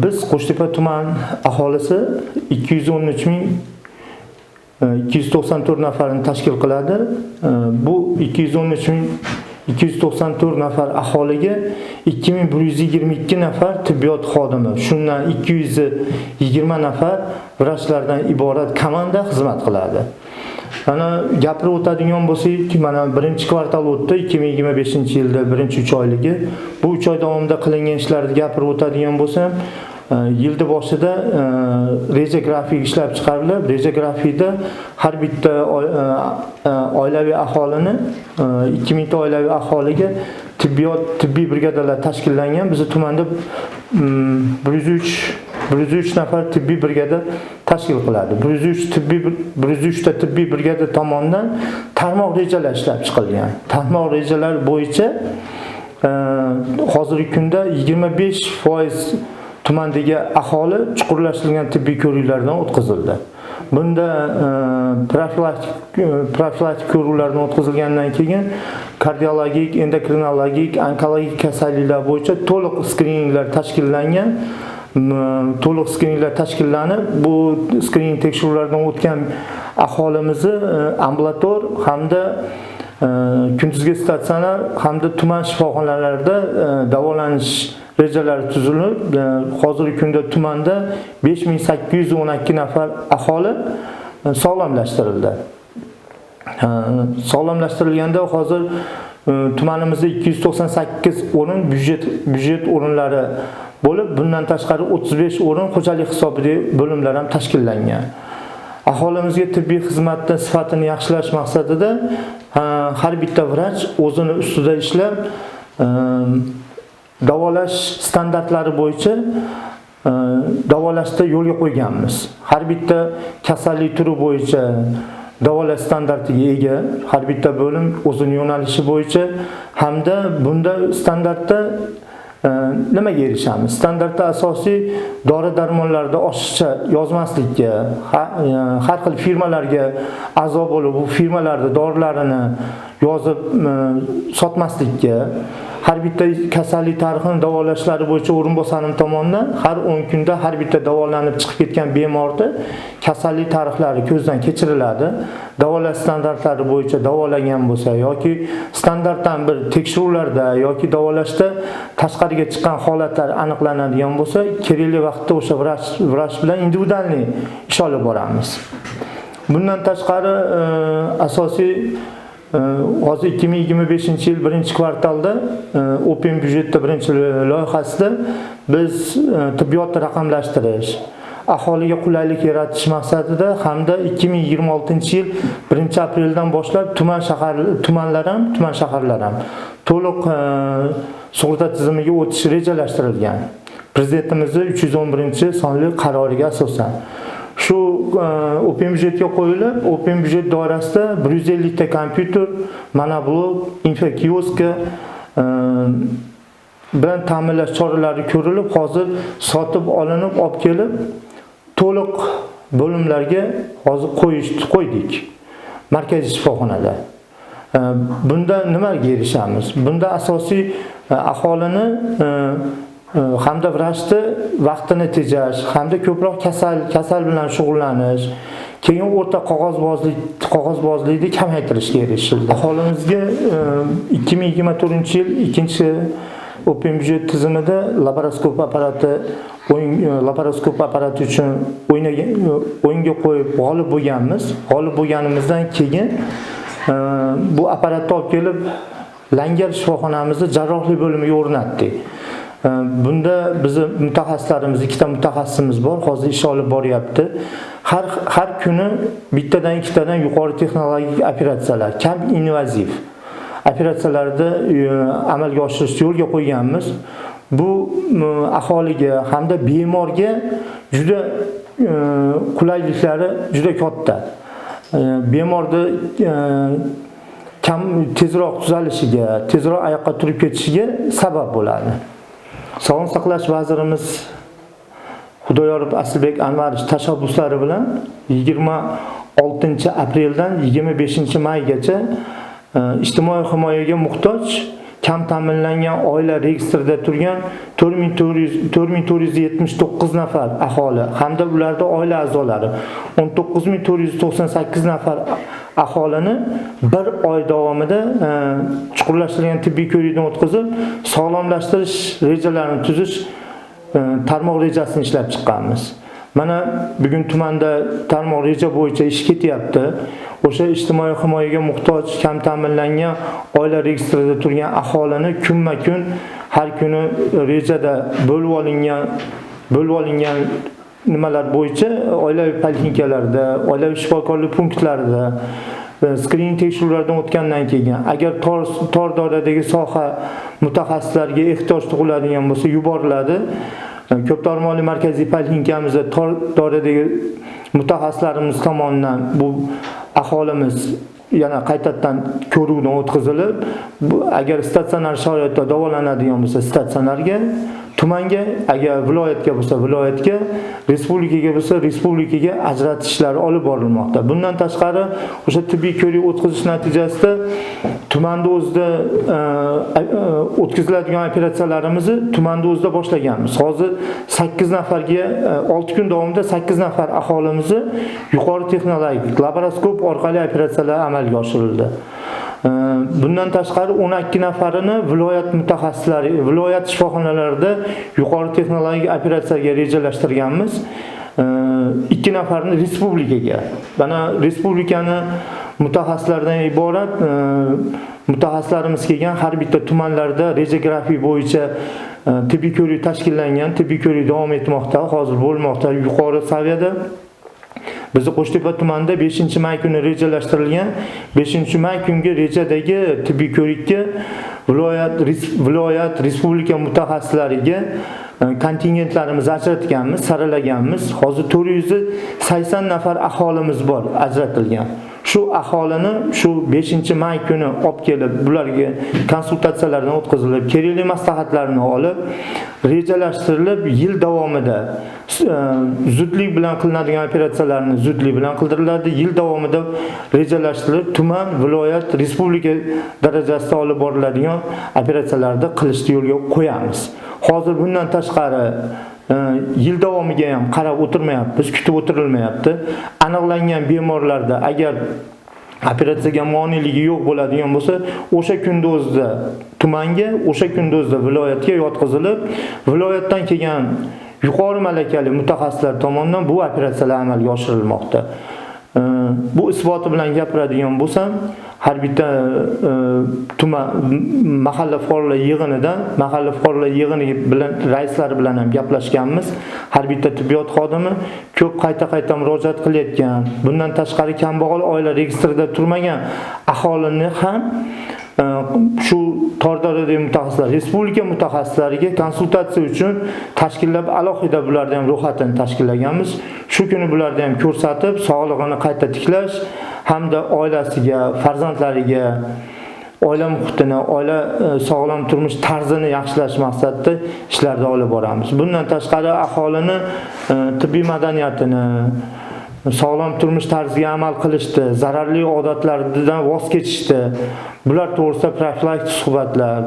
Biz Qo'shtepa tuman aholisi 213.294 nafarni tashkil qiladi. Bu 213.294 nafar aholiga 2122 nafar tibbiyot xodimi, shundan 220 nafar vrachlardan iborat komanda xizmat qiladi. Ana gapirib o'tadigan bo'lsak, mana birinchi kvartal o'tdi, 2025-yilda birinchi 3 oyligi. Bu 3 oy davomida qilingan ishlarni gapirib o'tadigan bo'lsam, yilda boshida reja grafik ishlab chiqarilib, reja grafikda har bitta oilaviy aholini 2000 ta oilaviy aholiga tibbiy brigadalar tashkillangan. Biz tumanda 103 nafar tibbiy brigada tashkil qiladi. 103 ta tibbiy brigada tomonidan tarmoq rejalar ishlab chiqilgan. Tarmoq rejalar bo'yicha hozirgi kunda 25% tumandagi aholi chuqurlashtirilgan tibbiy ko'riklardan o'tkazildi. Bunda profilaktik ko'riklardan o'tkazilgandan keyin kardiologik, endokrinologik, onkologik kasalliklar bo'yicha to'liq skrininglar tashkillangan. To'liq skrininglar tashkillanib, bu skrining tekshiruvlardan o'tgan aholimizni ambulator hamda kunduzgi statsionar hamda tuman shifoxonalarida davolanish rejalari tuzilib, hozirgi kunda tumanda 5812 nafar aholi sog'lomlashtirildi. Sog'lomlashtirilganda hozir tumanimizda 298 o'rin byudjet o'rinlari bo'lib, bundan tashqari 35 o'rin xo'jalik hisobidagi bo'limlar ham tashkillangan. Aholimizga tibbiy xizmatning sifatini yaxshilash maqsadida har bitta vrach o'zini ustida ishlab, davolash standartlari bo'yicha davolashda yo'lga qo'yganmiz. Har bitta kasallik turi bo'yicha davolash standartiga ega har bitta bo'lim o'zining yo'nalishi bo'yicha hamda bunda standartda nimaga erishamiz? Standartda asosiy dori-darmonlarda oshiqcha yozmaslikka, har xil firmalarga a'zo bo'lib, bu firmalarda dorilarini yozib sotmaslikka, har bitta kasallik tarixini davolashlari bo'yicha o'rinbosarim tomonidan har 10 kunda har bitta davolanib chiqib ketgan bemorni kasallik tarixlari ko'zdan kechiriladi. Davolash standartlari bo'yicha davolagan bo'lsa yoki standartdan bir tekshiruvlarda yoki davolashda tashqariga chiqqan holatlar aniqlanadigan bo'lsa, kerakli vaqtda o'sha vrach bilan individualniy ish olib boramiz. Bundan tashqari asosiy hozir 2025-yil birinchi kvartalda Open byudjetda birinchi loyihasida biz tibbiyotni raqamlashtirish, aholiga qulaylik yaratish maqsadida hamda 2026-yil 1-apreldan boshlab tuman shaharlar ham to'liq sug'urta tizimiga o'tish rejalashtirilgan. Prezidentimizning 311-sonli qaroriga asosan shu Open byudjetga qo'yilib, Open byudjet doirasida 150 ta kompyuter, monoblok, infokioska bilan ta'minlash choralari ko'rilib, hozir sotib olinib, olib kelib, to'liq bo'limlarga hozir qo'ydik. Markaziy shifoxonada. Bunda nimaga erishamiz? Bunda asosiy aholini hamda vrachni vaqtini tejash, hamda ko'proq kasal bilan shug'ullanish, keyin o'rta qog'ozbozlikni kamaytirishga erishildi. Aholimizga 2024-yil ikkinchi Open byudjet tizimida laparoskop apparati uchun o'yinga qo'yib g'olib bo'lganmiz. G'olib bo'lganimizdan keyin bu apparatni olib kelib Langar shifoxonamizda jarrohlik bo'limiga o'rnatdik. Bunda bizi mutaxassislarimiz, ikkita mutaxassisimiz bor, hozir ish olib boryapti. Har kuni bittadan ikkitadan yuqori texnologik operatsiyalar, kam invaziv operatsiyalarda amalga oshirishni yo'lga qo'yganmiz. Bu aholiga hamda bemorga juda qulayliklari juda katta. Bemorni tezroq tuzalishiga, tezroq oyoqqa turib ketishiga sabab bo'ladi. Sog'liqni saqlash vazirimiz Xudoyorov Aslbek Anvarovich tashabbuslari bilan 26-apreldan 25-maygacha ijtimoiy himoyaga muhtoj kam ta'minlangan oila reyestrida turgan 4479 nafar aholi hamda ularda oila a'zolari 19498 nafar aholini bir oy davomida chuqurlashtirilgan tibbiy ko'rikdan o'tkazib, sog'lomlashtirish rejalarini tuzish tarmoq rejasini ishlab chiqqanmiz. Mana bugun tumanda tarmoq reja bo'yicha ish ketyapti. O'sha ijtimoiy himoyaga muhtoj, kam ta'minlangan oila reyestrida turgan aholini kunma-kun har kuni rejada bo'lib olingan nimalar bo'yicha oilaviy poliklinikalarda, oilaviy shifokorlik punktlarida skrining tekshiruvlardan o'tgandan keyin agar tor doiradagi soha mutaxassislariga ehtiyoj tug'iladigan bo'lsa yuboriladi. Ko'p tarmoqli markaziy poliklinikamizda tor doiradagi mutaxassislarimiz tomonidan bu aholimiz yana qaytadan ko'ruvdan o'tkazilib, agar statsionar sharoitda davolanadigan bo'lsa statsionarga, tumanga, agar viloyatga bo'lsa viloyatga, respublikaga bo'lsa respublikaga ajratishlar olib borilmoqda. Bundan tashqari o'sha tibbiy ko'rik o'tkazish natijasida tumanda o'zida o'tkaziladigan operatsiyalarimizni tumanda o'zida boshlaganmiz. Hozir 8 nafarga 6 kun davomida 8 nafar aholimizni yuqori texnologik laparoskop orqali operatsiyalar amalga oshirildi. Bundan tashqari 12 nafarini viloyat mutaxassislari, viloyat shifoxonalarida yuqori texnologik operatsiyaga rejalashtirganmiz. 2 nafarini respublikaga. Mana respublikani mutaxassislardan iborat mutaxassislarimiz kelgan har bitta tumanlarda rejografik bo'yicha tibbiy ko'rik tashkillangan, tibbiy ko'rik davom etmoqda, hozir bo'lmoqda yuqori saviyada. Bizni Qo'shtepa tumanida 5-may kuni rejalashtirilgan 5-may kungi rejadagi tibbiy ko'rikka viloyat respublika mutaxassislariga kontingentlarimizni ajratganmiz, saralaganmiz. Hozir 480 nafar aholimiz bor ajratilgan. Shu aholini shu 5-may kuni olib kelib, bularga konsultatsiyalardan o'tkazilib, kerakli maslahatlarni olib, rejalashtirilib, yil davomida zudlik bilan qilinadigan operatsiyalarni zudlik bilan qildiriladi. Yil davomida rejalashtirilib, tuman, viloyat, respublika darajasida olib boriladigan operatsiyalarni qilishni yo'lga qo'yamiz. Hozir bundan tashqari yil davomiga ham qarab o'tirmayapmiz, kutib o'tirilmayapti. Aniqlangan bemorlarda agar operatsiyaga moneligi yo'q bo'ladigan bo'lsa, o'sha kunda o'zida tumanga, o'sha kunda o'zida viloyatga yotqizilib, viloyatdan kelgan yuqori malakali mutaxassislar tomonidan bu operatsiyalar amalga oshirilmoqda. Bu isboti bilan gapiradigan bo'lsam, har bitta tuman mahalla fuqarolar yig'ini bilan raislari bilan ham gaplashganmiz. Har bitta tibbiyot xodimi ko'p qayta murojaat qilayotgan. Bundan tashqari kambag'al oila reyestrida turmagan aholini ham shu tor doiradagi mutaxassislar, respublika mutaxassislariga konsultatsiya uchun tashkillab alohida bularni ham ro'yxatini tashkillaganmiz. Shu kuni bularni ham ko'rsatib, sog'lig'ini qayta tiklash hamda oilasiga, farzandlariga, oila muhitini, oila sog'lom turmush tarzini yaxshilash maqsadida ishlarni olib boramiz. Bundan tashqari aholini tibbiy madaniyatini, sog'lom turmush tarziga amal qilishdi, zararli odatlardan voz kechishdi. Bular to'g'risida profilaktik suhbatlar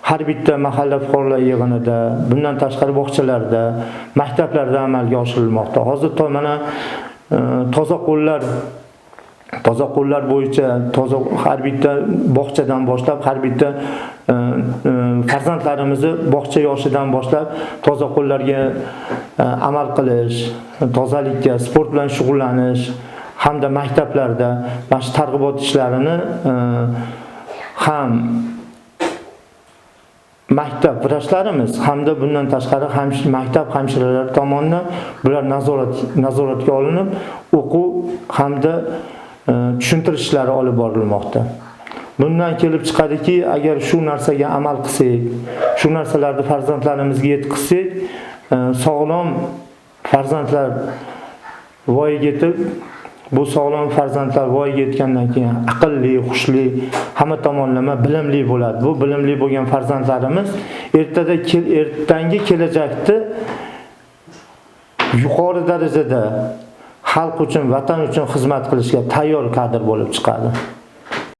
har bitta mahalla fuqarolar yig'inida, bundan tashqari bog'chalarda, maktablarda amalga oshirilmoqda. Hozir mana toza qo'llar bo'yicha har bitta bog'chadan boshlab, har bitta farzandlarimizni bog'cha yoshidan boshlab toza qo'llarga amal qilish, tozalikka, sport bilan shug'ullanish hamda maktablarda mana shu targ'ibot ishlarini ham maktab vrachlarimiz hamda bundan tashqari maktab hamshiralar tomonidan bular nazoratga olinib, o'quv hamda tushuntirish ishlari olib borilmoqda. Bundan kelib chiqadiki, agar shu narsaga amal qilsak, shu narsalarni farzandlarimizga yetkazsak, sog'lom farzandlar voyaga yetib, bu sog'lom farzandlar voyaga yetgandan keyin aqlli, xushli, hamma tomonlama bilimli bo'ladi. Bu bilimli bo'lgan farzandlarimiz ertangi kelajakda yuqori darajada xalq uchun, vatan uchun xizmat qilishga tayyor kadr bo'lib chiqadi.